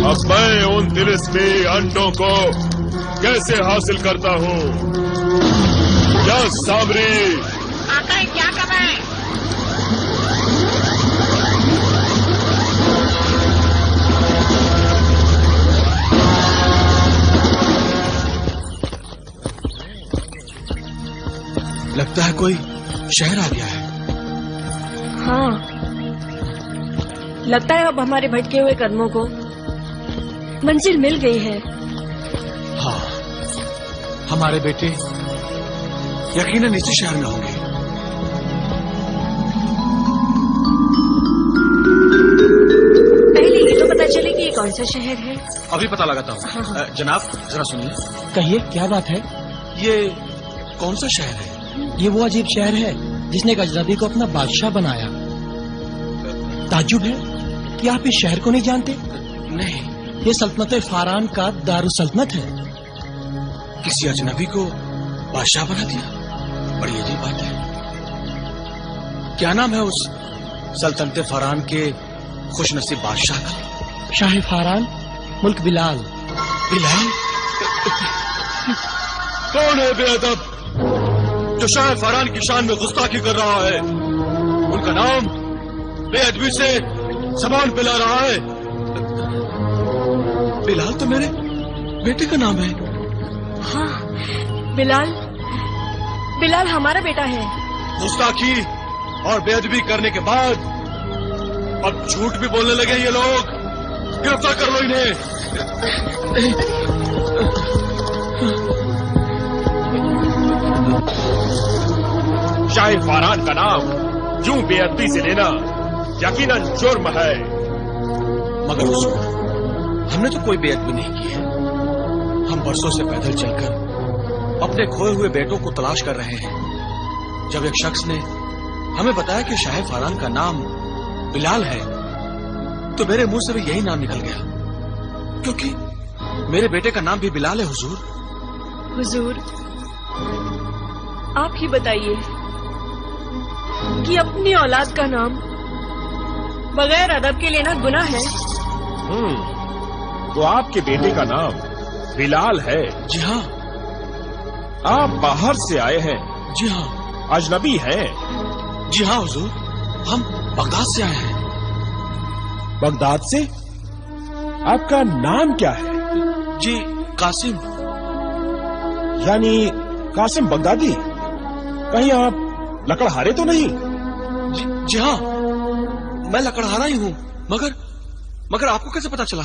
अब मैं उन तिलिस्मी अंडों को कैसे हासिल करता हूँ? क्या साबरी? आका क्या कर रहे हैं? लगता है कोई शहर आ गया है। हाँ, लगता है अब हमारे भटके हुए कदमों को मंजिल मिल गई है। हाँ, हमारे बेटे यकीनन इसी शहर में होंगे। पहले ये तो पता चले कि ये कौन सा शहर है। अभी पता लगाता हूँ। हाँ। जनाब जरा सुनिए। कहिए, क्या बात है? ये कौन सा शहर है? ये वो अजीब शहर है जिसने एक अजनबी को अपना बादशाह बनाया। ताज्जुब है कि आप इस शहर को नहीं जानते। नहीं। ये सल्तनत फारान का दारुसल्तनत है। किसी अजनबी को बादशाह बना दिया? बड़ी अजीब बात है। क्या नाम है उस सल्तनत फारान के खुशनसीब बादशाह का? शाह फारान, मुल्क बिलाल। बिलाल? कौन है बेअदब जो शाह फरान की शान में गुस्ताखी कर रहा है? उनका नाम बेअदबी से सामान पिला रहा है। बिलाल तो मेरे बेटे का नाम है। हाँ, बिलाल हमारा बेटा है। गुस्ताखी और बेअदबी करने के बाद अब झूठ भी बोलने लगे ये लोग। गिरफ्तार कर लो इन्हें। शाह फारान का नाम यूं बेअदबी से लेना यकीनन जुर्म है। मगर हुजूर, हमने तो कोई बेअदबी नहीं की है। हम बरसों से पैदल चलकर अपने खोए हुए बेटों को तलाश कर रहे हैं। जब एक शख्स ने हमें बताया कि शाह फारान का नाम बिलाल है, तो मेरे मुंह से भी यही नाम निकल गया, क्योंकि मेरे बेटे का नाम भी बिलाल है। हुजूर, आप ही बताइए कि अपनी औलाद का नाम बगैर अदब के लेना गुनाह है? तो आपके बेटे का नाम बिलाल है? जी हाँ। आप बाहर से आए हैं? जी हाँ। अजनबी हैं? जी हाँ हुजूर, हम बगदाद से आए हैं। बगदाद से? आपका नाम क्या है? जी कासिम। यानी कासिम बगदादी? कहीं आप लकड़हारे तो नहीं? जी हाँ, मैं लकड़हारा ही हूँ। मगर आपको कैसे पता चला?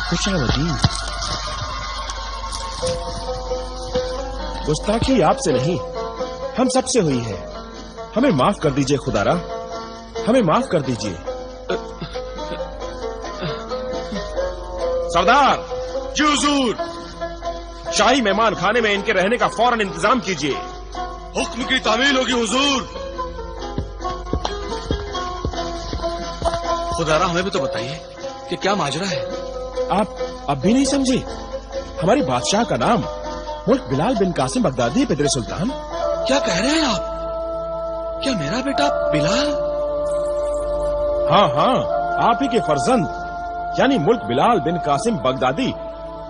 खुशावदी, गुस्ताखी आपसे नहीं, हम सबसे हुई है। हमें माफ कर दीजिए खुदारा, हमें माफ कर दीजिए। सरदार। जी हुजूर। शाही मेहमान खाने में इनके रहने का फौरन इंतजाम कीजिए। हुक्म की तामील होगी हुजूर। खुदारा, हमें भी तो बताइए कि क्या माजरा है। आप अब भी नहीं समझे? हमारे बादशाह का नाम मुल्क बिलाल बिन कासिम बगदादी पिदरे सुल्तान। क्या कह रहे हैं आप? क्या मेरा बेटा बिलाल? हाँ हाँ, आप ही के फर्जंद यानी मुल्क बिलाल बिन कासिम बगदादी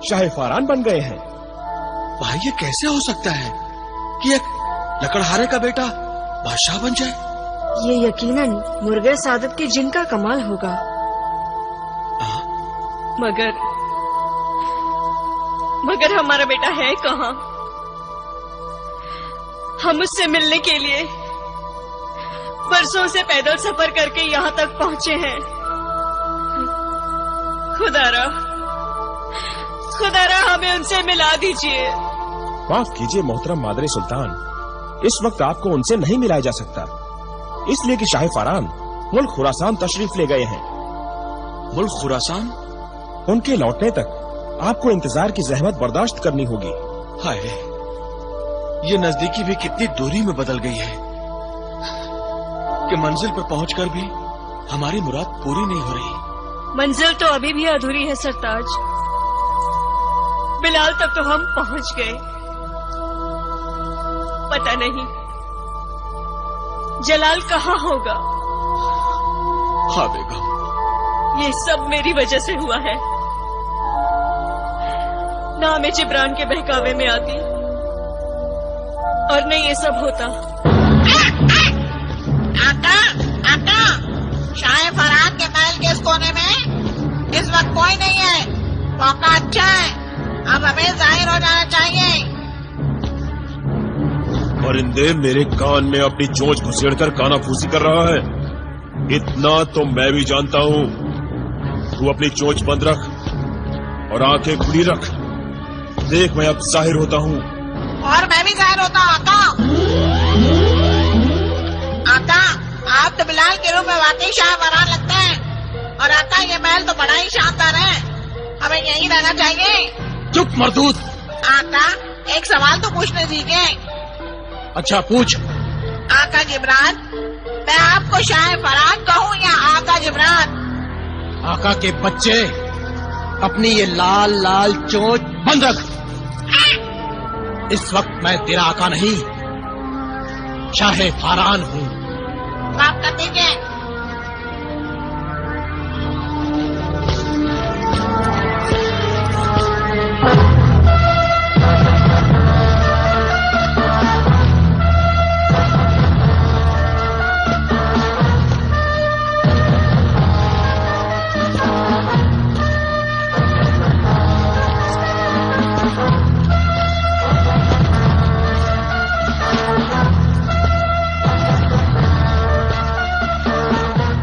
शाह फारान बन गए हैं। भाई, ये कैसे हो सकता है कि एक लकड़हारे का बेटा बादशाह बन जाए? ये यकीनन मुर्गे सादत के जिन का कमाल होगा। मगर हमारा बेटा है कहाँ? हम उससे मिलने के लिए बरसों से पैदल सफर करके यहाँ तक पहुँचे हैं। खुदारा हमें उनसे मिला दीजिए। माफ कीजिए मोहतरम मादरे सुल्तान, इस वक्त आपको उनसे नहीं मिलाया जा सकता, इसलिए कि शाह फारान मुल्क खुरासान तशरीफ ले गए हैं। मुल्क खुरासान? उनके लौटने तक आपको इंतजार की जहमत बर्दाश्त करनी होगी। हाय, ये नजदीकी भी कितनी दूरी में बदल गई है कि मंजिल पर पहुंचकर भी हमारी मुराद पूरी नहीं हो रही। मंजिल तो अभी भी अधूरी है सरताज। बिलाल तक तो हम पहुंच गए, पता नहीं जलाल कहाँ होगा? हाँ बेगम, ये सब मेरी वजह से हुआ है। ना मैं जिब्रान के बहकावे में आती और नहीं ये सब होता। आका, आका, शाह फरहान के महल के इस कोने में इस वक्त कोई नहीं है। मौका अच्छा है, अब हमें जाहिर हो जाना चाहिए। परिंदे मेरे कान में अपनी चोंच घुसेड़कर कानाफूसी कर रहा है, इतना तो मैं भी जानता हूँ। तू अपनी चोंच बंद रख और आंखें खुली रख। देख मैं अब जाहिर होता हूँ। और मैं भी जाहिर होता हूँ आका। आका, आप तो बिलाल के रूप में वाकई शाह फरहान लगते हैं। और आका, ये महल तो बड़ा ही शानदार है, हमें यहीं रहना चाहिए। चुप मरदूद। आका, एक सवाल तो पूछने दीजिए। अच्छा पूछ। आका जिब्रान, मैं आपको शाह फरहान कहूँ या आका जिब्रान? आका के बच्चे, अपनी ये लाल लाल चोंच बंद रख। इस वक्त मैं तेरा आका नहीं, शाह फरहान हूँ। माफ कर दीजिए।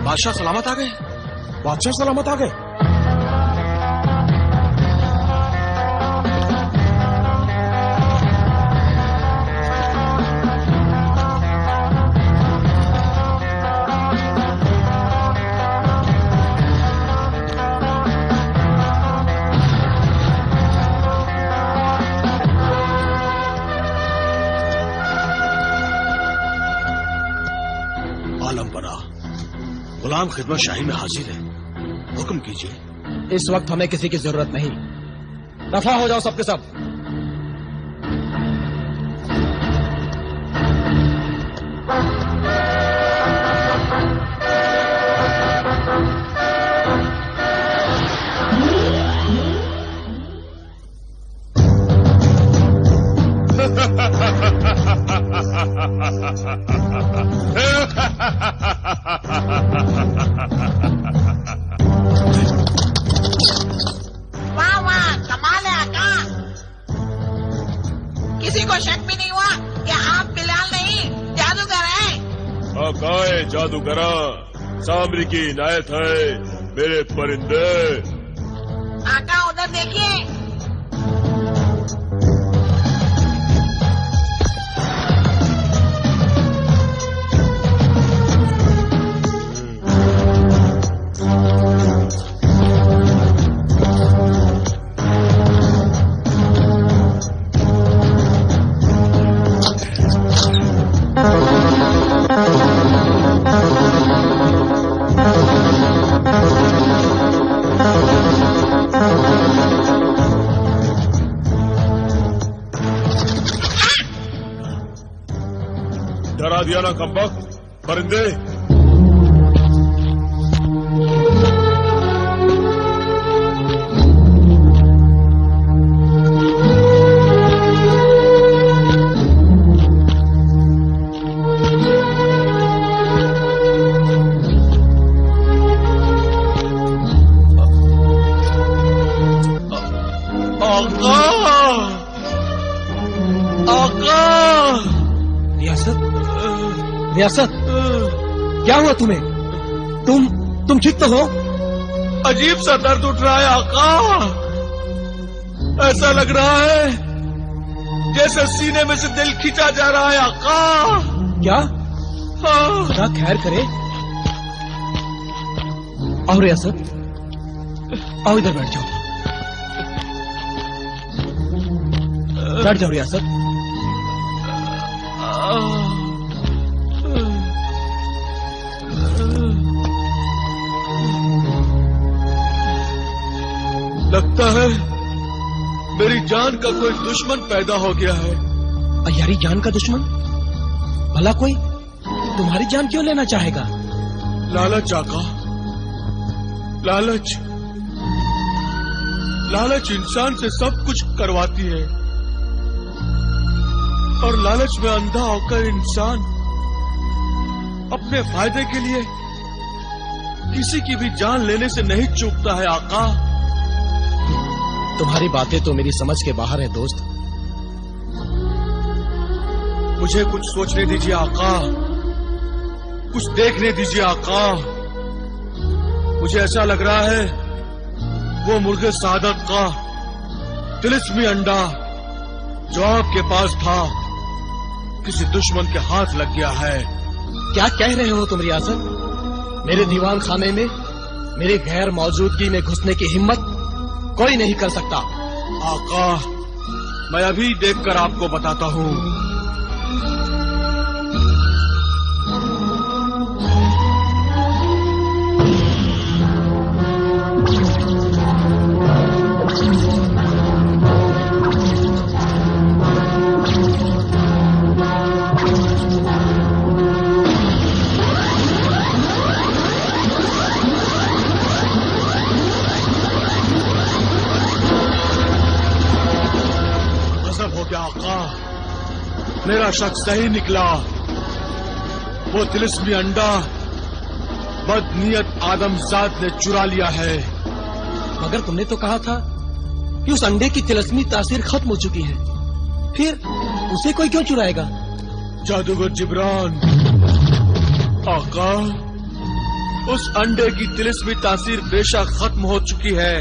बादशाह सलामत आ गए। बादशाह सलामत आ गए। आलम बना, गुलाम खिदमत शाही में हाजिर है, हुक्म कीजिए। इस वक्त हमें किसी की जरूरत नहीं, दफा हो जाओ सबके सब। वाह वाह, कमाल है आका। किसी को शक भी नहीं हुआ कि आप बिलाल नहीं जादूगर हैं। आकाए जादूगरा, सामरी की इनायत है मेरे परिंदे। आका उधर देखिए। डरा दिया ना कमबख्त, परिंदे। रियासत, क्या हुआ तुम्हें? तुम ठीक तो हो? अजीब सा दर्द उठ रहा है आका। ऐसा लग रहा है जैसे सीने में से दिल खींचा जा रहा है आका। क्या? हाँ। खुदा खैर करे। आओ रियासत, आओ इधर बैठ जाओ। बैठ जाओ रियासत। लगता है मेरी जान का कोई दुश्मन पैदा हो गया है। अय्यारी जान का दुश्मन? भला कोई तुम्हारी जान क्यों लेना चाहेगा? लालच आका, लालच इंसान से सब कुछ करवाती है, और लालच में अंधा होकर इंसान अपने फायदे के लिए किसी की भी जान लेने से नहीं चूकता है। आका, तुम्हारी बातें तो मेरी समझ के बाहर है दोस्त। मुझे कुछ सोचने दीजिए आका, कुछ देखने दीजिए आका। मुझे ऐसा लग रहा है वो मुर्गे सादत का तिलिस्मी अंडा जो आपके पास था किसी दुश्मन के हाथ लग गया है। क्या कह रहे हो तुम रियासत? मेरे दीवान खाने में मेरे गैर मौजूदगी में घुसने की हिम्मत कोई नहीं कर सकता। आका, मैं अभी देखकर आपको बताता हूँ। मेरा शक सही निकला। वो तिलिस्मी अंडा बदनीयत आदमजात ने चुरा लिया है। मगर तुमने तो कहा था कि उस अंडे की तिलिस्मी तासीर खत्म हो चुकी है, फिर उसे कोई क्यों चुराएगा? जादूगर जिब्रान, आका, उस अंडे की तिलिस्मी तासीर बेशक खत्म हो चुकी है,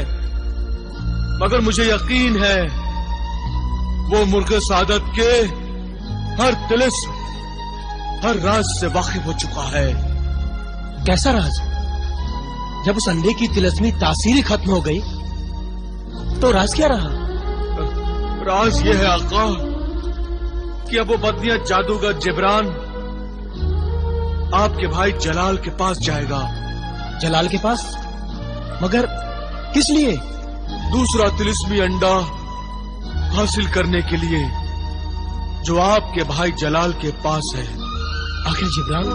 मगर मुझे यकीन है वो मुर्गे सादत के हर तिलिस्म, हर राज से वाकिफ हो चुका है। कैसा राज? जब उस अंडे की तिलिस्मी तासीर ही खत्म हो गई तो राज क्या रहा? राज ये है आका कि अब वो बदनीयत जादूगर जिब्रान आपके भाई जलाल के पास जाएगा। जलाल के पास? मगर किस लिए? दूसरा तिलिस्मी अंडा हासिल करने के लिए जो आपके भाई जलाल के पास है। आखिर जिब्रान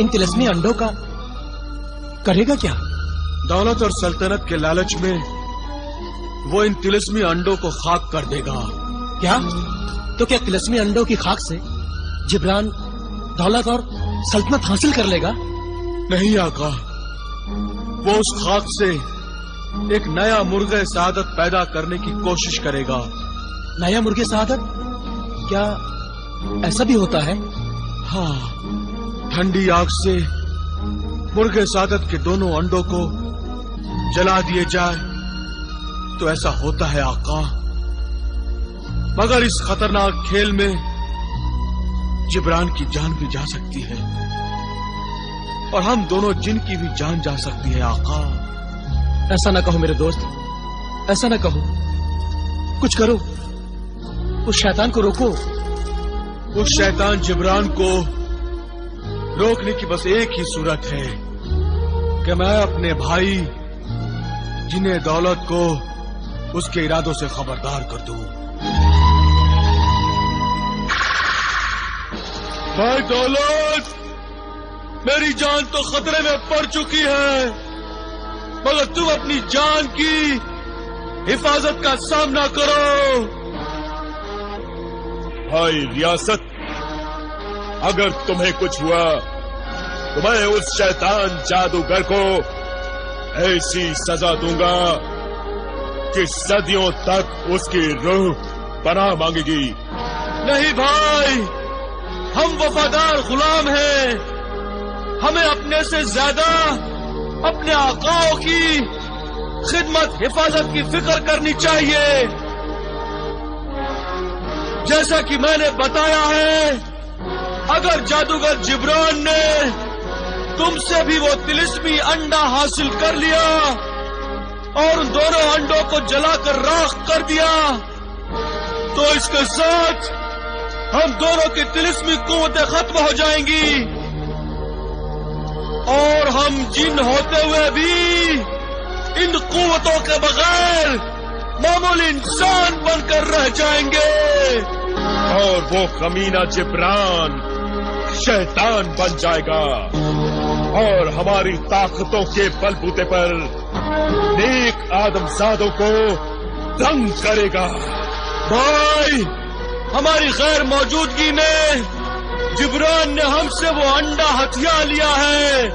इन तिलिस्मी अंडों का करेगा क्या? दौलत और सल्तनत के लालच में वो इन तिलिस्मी अंडों को खाक कर देगा। क्या? तो क्या तिलिस्मी अंडों की खाक से जिब्रान दौलत और सल्तनत हासिल कर लेगा? नहीं आका, वो उस खाक से एक नया मुर्गे सादत पैदा करने की कोशिश करेगा। नया मुर्गे सादत? क्या ऐसा भी होता है? हाँ, ठंडी आग से मुर्गे सादत के दोनों अंडों को जला दिए जाए तो ऐसा होता है आका। मगर इस खतरनाक खेल में जिब्रान की जान भी जा सकती है और हम दोनों जिन की भी जान जा सकती है आका। ऐसा ना कहो मेरे दोस्त, ऐसा ना कहो। कुछ करो, उस शैतान को रोको। उस शैतान जिब्रान को रोकने की बस एक ही सूरत है कि मैं अपने भाई जिन्हें दौलत को उसके इरादों से खबरदार कर दूं। भाई दौलत, मेरी जान तो खतरे में पड़ चुकी है, मगर तुम अपनी जान की हिफाजत का सामना करो। भाई रियासत, अगर तुम्हें कुछ हुआ तो मैं उस शैतान जादूगर को ऐसी सजा दूंगा कि सदियों तक उसकी रूह पनाह मांगेगी। नहीं भाई, हम वफादार गुलाम हैं। हमें अपने से ज्यादा अपने आकाओं की खिदमत, हिफाजत की फिक्र करनी चाहिए। जैसा कि मैंने बताया है, अगर जादूगर जिब्रान ने तुमसे भी वो तिलिस्मी अंडा हासिल कर लिया और उन दोनों अंडों को जलाकर राख कर दिया, तो इसके साथ हम दोनों की तिलिस्मी कुव्वतें खत्म हो जाएंगी और हम जिन होते हुए भी इन कुव्वतों के बगैर मामूली इंसान बनकर रह जाएंगे और वो कमीना जिब्रान शैतान बन जाएगा। और हमारी ताकतों के बलबूते पर नेक आदमजादों को दंग करेगा। भाई, हमारी गैर मौजूदगी में जिब्रान ने हमसे वो अंडा हथिया लिया है।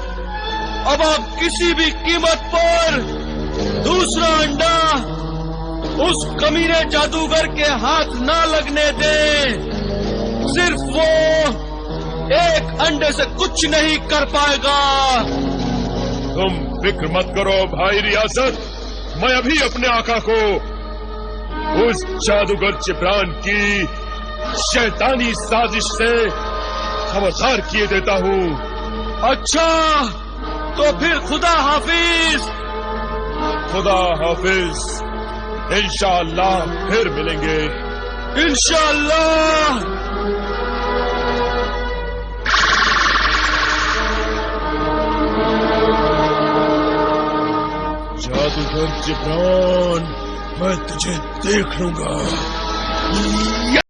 अब आप किसी भी कीमत पर दूसरा अंडा उस कमीने जादूगर के हाथ ना लगने दें। सिर्फ वो एक अंडे से कुछ नहीं कर पाएगा। तुम फिक्र मत करो भाई रियासत, मैं अभी अपने आका को उस जादूगर जिब्रान की शैतानी साजिश से खबरदार किए देता हूँ। अच्छा, तो फिर खुदा हाफिज। खुदा हाफिज, इंशाअल्लाह फिर मिलेंगे। इंशाअल्लाह। जादूगर जिब्रान, मैं तुझे देख लूंगा।